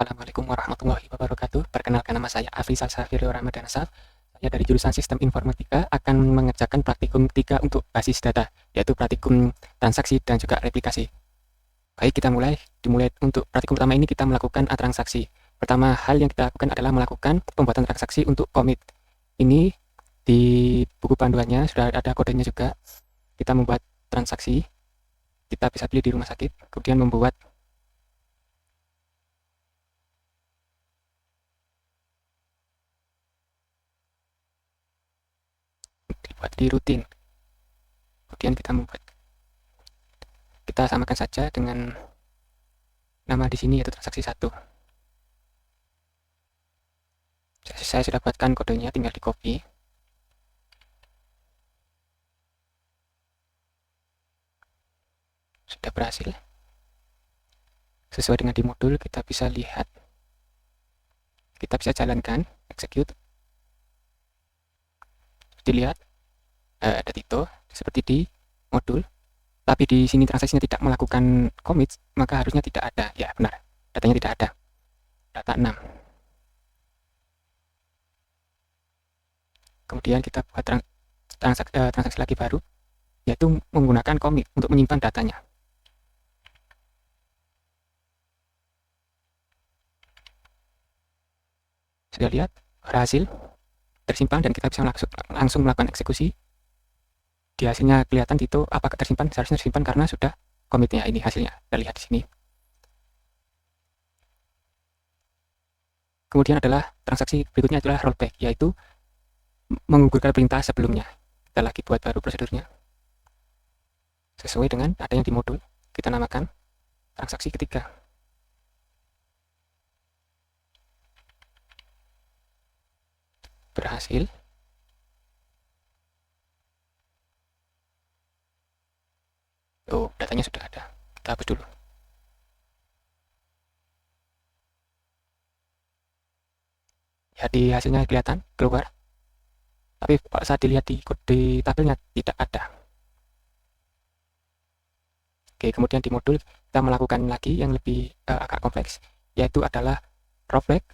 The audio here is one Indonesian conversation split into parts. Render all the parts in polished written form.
Assalamualaikum warahmatullahi wabarakatuh. Perkenalkan, nama saya Afrizal Safirio Ramadhanasaf. Saya dari jurusan Sistem Informatika akan mengerjakan praktikum 3 untuk basis data, yaitu praktikum transaksi dan juga replikasi. Baik, kita dimulai untuk praktikum pertama ini kita melakukan transaksi. Pertama hal yang kita lakukan adalah melakukan pembuatan transaksi untuk commit. Ini di buku panduannya sudah ada kodenya juga. Kita membuat transaksi, kita bisa pilih di rumah sakit, kemudian membuat di rutin. Kemudian kita samakan saja dengan nama di sini, yaitu transaksi 1. Saya sudah buatkan kodenya, tinggal di copy. Sudah berhasil. Sesuai dengan di modul, kita bisa lihat. Kita bisa jalankan, execute. Dilihat, ada Tito, seperti di modul. Tapi di sini transaksinya tidak melakukan commit, maka harusnya tidak ada. Ya, benar. Datanya tidak ada. Data 6. Kemudian kita buat transaksi lagi baru, yaitu menggunakan commit untuk menyimpan datanya. Sudah lihat, berhasil tersimpan dan kita bisa langsung melakukan eksekusi. Di hasilnya kelihatan Tito apakah tersimpan, seharusnya tersimpan karena sudah commitnya. Ini hasilnya, kita lihat di sini. Kemudian adalah transaksi berikutnya adalah rollback, yaitu menggugurkan perintah sebelumnya. Kita lagi buat baru prosedurnya. Sesuai dengan ada yang di modul, kita namakan transaksi ketiga. Berhasil. Oh, datanya sudah ada. Kita hapus dulu. Ya, di hasilnya kelihatan keluar. Tapi saat dilihat di tabelnya tidak ada. Oke, kemudian di modul kita melakukan lagi yang lebih agak kompleks, yaitu adalah rollback,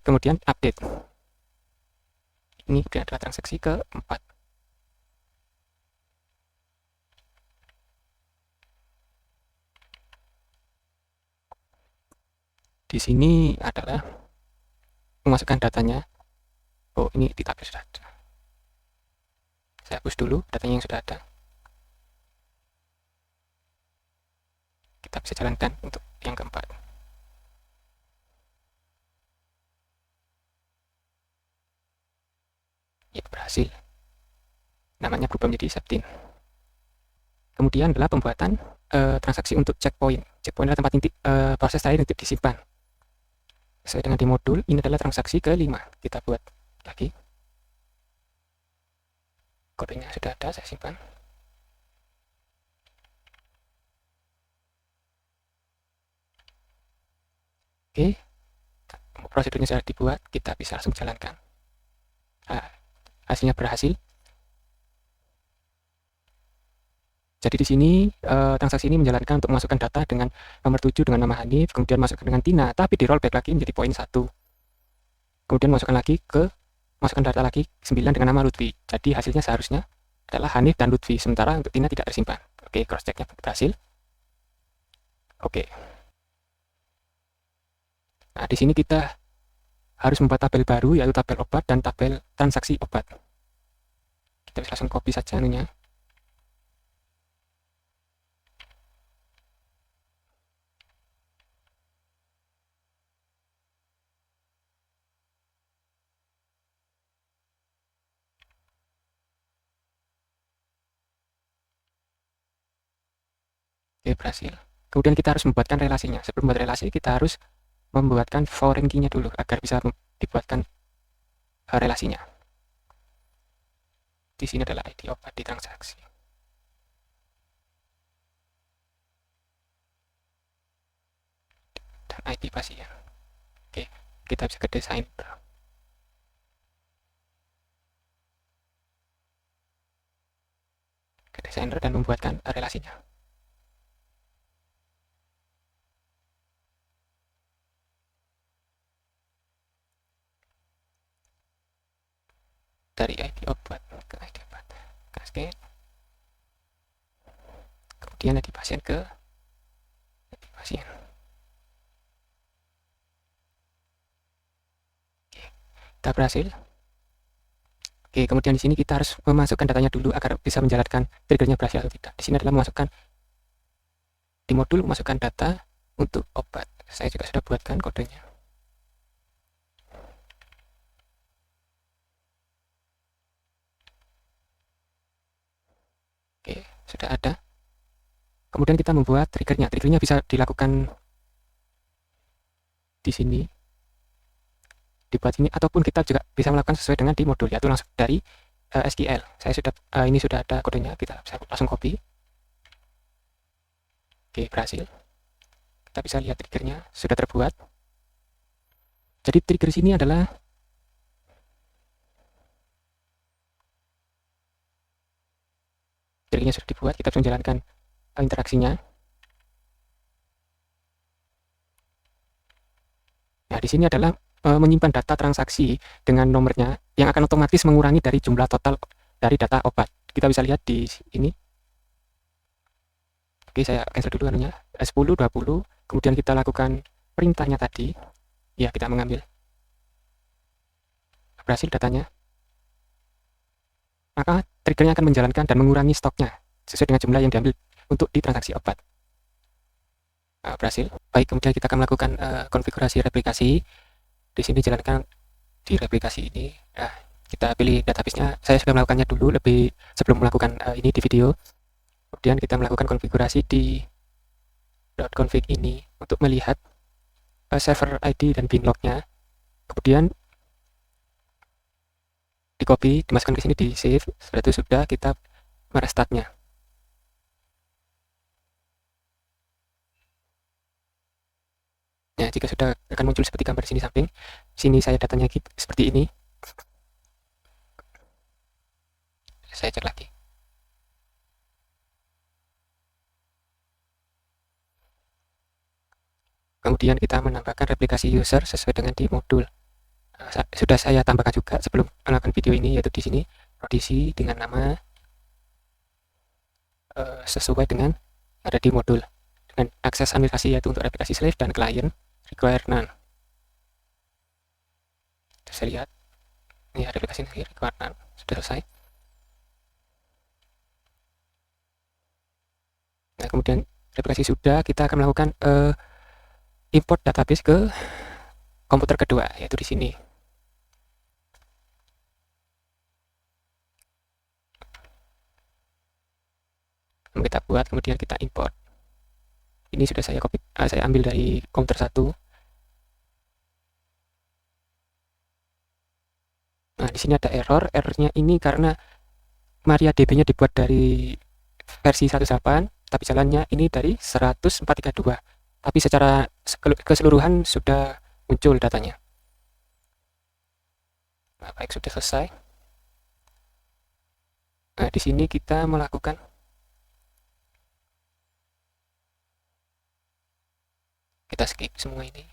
kemudian update. Ini sudah adalah transaksi keempat. Di sini adalah memasukkan datanya. Oh, ini di tabel sudah ada. Saya hapus dulu datanya yang sudah ada. Kita bisa jalankan untuk yang keempat. Ya, berhasil. Namanya berubah menjadi Septin. Kemudian adalah pembuatan transaksi untuk checkpoint. Checkpoint adalah tempat inti proses terakhir untuk disimpan. Sesuai dengan di modul, ini adalah transaksi ke-5. Kita buat lagi. Kodenya sudah ada, saya simpan. Oke, prosedurnya sudah dibuat, kita bisa langsung jalankan. Hasilnya berhasil. Jadi di sini transaksi ini menjalankan untuk memasukkan data dengan nomor 7 dengan nama Hanif, kemudian masukkan dengan Tina, tapi di rollback lagi menjadi poin 1. Kemudian masukkan data lagi 9 dengan nama Lutfi. Jadi hasilnya seharusnya adalah Hanif dan Lutfi, sementara untuk Tina tidak tersimpan. Oke, cross checknya berhasil. Oke. Nah, di sini kita harus membuat tabel baru, yaitu tabel obat dan tabel transaksi obat. Kita bisa langsung copy saja anunya. Oke, berhasil. Kemudian kita harus membuatkan relasinya. Sebelum membuat relasi, kita harus membuatkan foreign key-nya dulu agar bisa dibuatkan relasinya. Di sini adalah ID obat di transaksi. Dan ID pasien. Oke, kita bisa ke desainer. Dan membuatkan relasinya. dari ID obat ke ID obat, cascade, kemudian ID pasien ke ID pasien. Oke, kita berhasil. Oke, kemudian di sini kita harus memasukkan datanya dulu agar bisa menjalankan triggernya berhasil atau tidak. Di sini adalah memasukkan di modul memasukkan data untuk obat. Saya juga sudah buatkan kodenya. Oke, sudah ada. Kemudian kita membuat triggernya. Triggernya bisa dilakukan di sini, dibuat ini, ataupun kita juga bisa melakukan sesuai dengan di modul, yaitu langsung dari SQL. Saya sudah ini sudah ada kodenya, kita bisa langsung copy. Oke, berhasil. Kita bisa lihat triggernya sudah terbuat. Jadi trigger sini adalah triggernya sudah dibuat, kita bisa menjalankan interaksinya. Nah, di sini adalah menyimpan data transaksi dengan nomornya yang akan otomatis mengurangi dari jumlah total dari data obat. Kita bisa lihat di ini. Oke, saya cancel dulu anunya. 10, 20, kemudian kita lakukan perintahnya tadi. Ya, kita mengambil. Berhasil datanya. Maka triggernya akan menjalankan dan mengurangi stoknya sesuai dengan jumlah yang diambil untuk di transaksi obat. Berhasil. Baik, kemudian kita akan melakukan konfigurasi replikasi. Di sini jalankan di replikasi ini. Kita pilih database-nya. Saya sudah melakukannya dulu lebih sebelum melakukan ini di video. Kemudian kita melakukan konfigurasi di .config ini untuk melihat server ID dan bin log-nya. Kemudian di copy, dimasukkan ke sini, di save. Setelah itu sudah kita merestart-nya. Nah, jika sudah akan muncul seperti gambar di sini samping. Sini saya datanya seperti ini. Saya cek lagi. Kemudian kita menambahkan replikasi user sesuai dengan di modul. Sudah saya tambahkan juga sebelum melakukan video ini, yaitu di sini Prodigy dengan nama sesuai dengan ada di modul, dengan akses aplikasi yaitu untuk replikasi slave dan client require none. Saya lihat ya, replikasi require none sudah selesai. Nah, kemudian replikasi sudah, kita akan melakukan import database ke komputer kedua, yaitu di sini. Kita buat, kemudian kita import. Ini sudah saya copy, saya ambil dari komputer 1. Nah, di sini ada error. Errornya ini karena MariaDB-nya dibuat dari versi 1.8, tapi jalannya ini dari 104.32. Tapi secara keseluruhan sudah muncul datanya. Nah, baik, sudah selesai. Nah, di sini kita melakukan kita skip semua ini.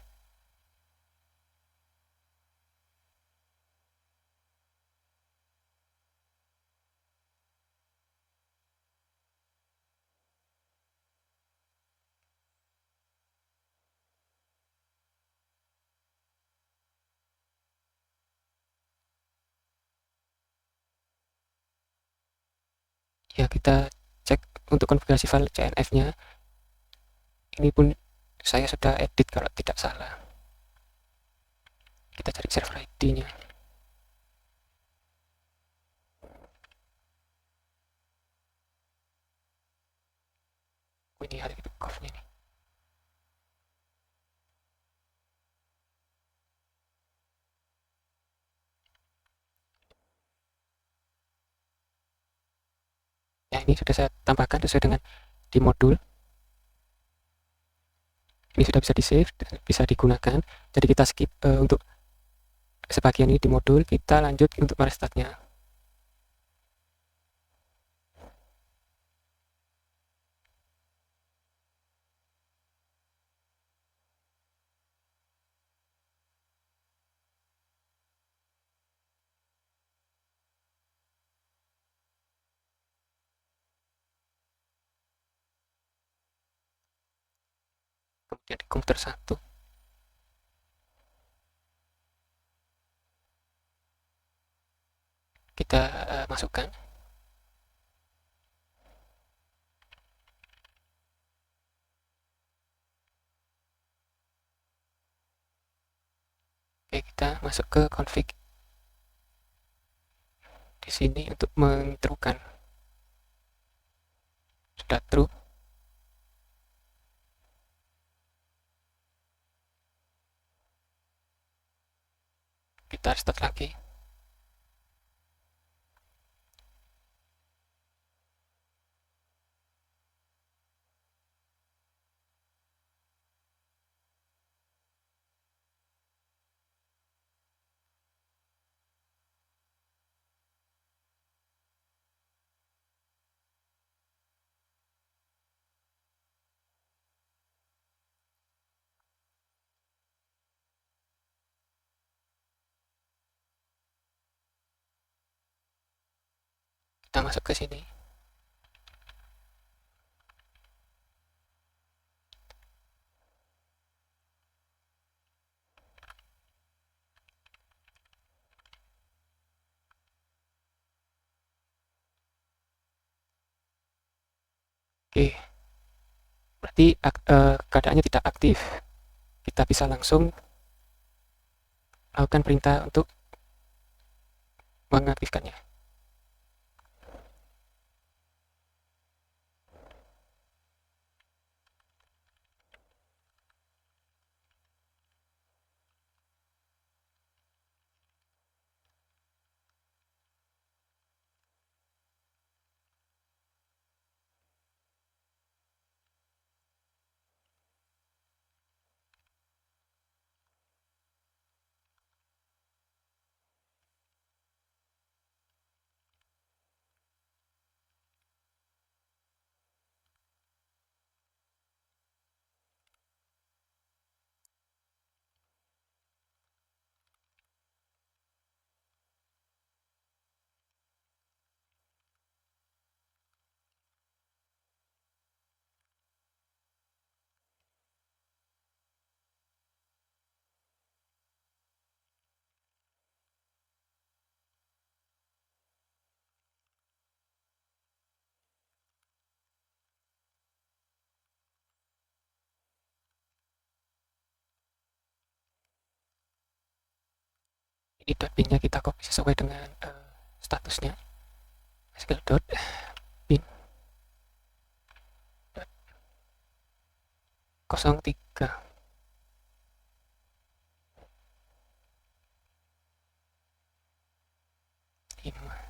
Ya, kita cek untuk konfigurasi file CNF-nya. Ini pun saya sudah edit kalau tidak salah. Kita cari server ID-nya. Ini ada di cover-nya nih. Ya, ini sudah saya tambahkan sesuai dengan di modul. Ini sudah bisa di save dan bisa digunakan. Jadi kita skip untuk sebagian ini di modul, kita lanjut untuk merestartnya. kemudian di komputer 1 kita masukkan. Oke, kita masuk ke config di sini untuk mentrukan. Sudah true. Kita restart lagi. Kita masuk ke sini. Oke, berarti keadaannya tidak aktif. Kita bisa langsung lakukan perintah untuk mengaktifkannya. Ini .bin-nya kita copy sesuai dengan statusnya. sql.bin 03 5.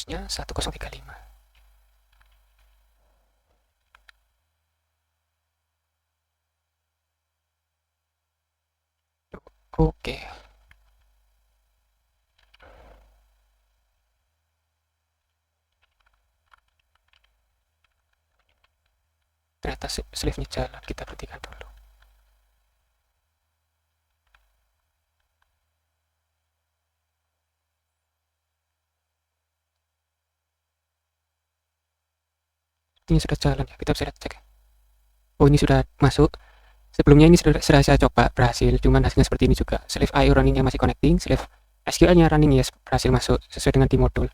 Terusnya 1035. Oke. Ternyata slave-nya jalan, kita berhentikan dulu. Ini sudah jalan ya, kita bisa cek. Oh, ini sudah masuk. Sebelumnya ini sudah saya coba, berhasil, cuman hasilnya seperti ini juga. Slave IO running-nya masih connecting, slave SQL-nya running, yes, berhasil masuk sesuai dengan di modul.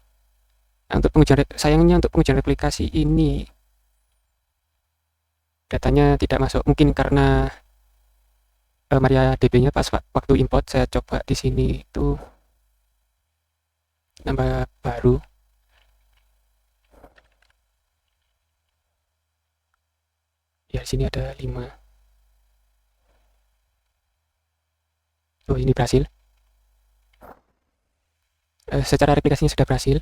Nah, untuk pengujian, sayangnya untuk pengujian replikasi ini datanya tidak masuk, mungkin karena MariaDB-nya pas waktu import saya coba di sini itu nambah baru. Ya, di sini ada 5. Oh, ini berhasil. Secara replikasinya sudah berhasil.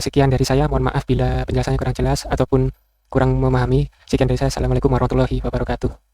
Sekian dari saya, mohon maaf bila penjelasannya kurang jelas ataupun kurang memahami. Sekian dari saya, assalamualaikum warahmatullahi wabarakatuh.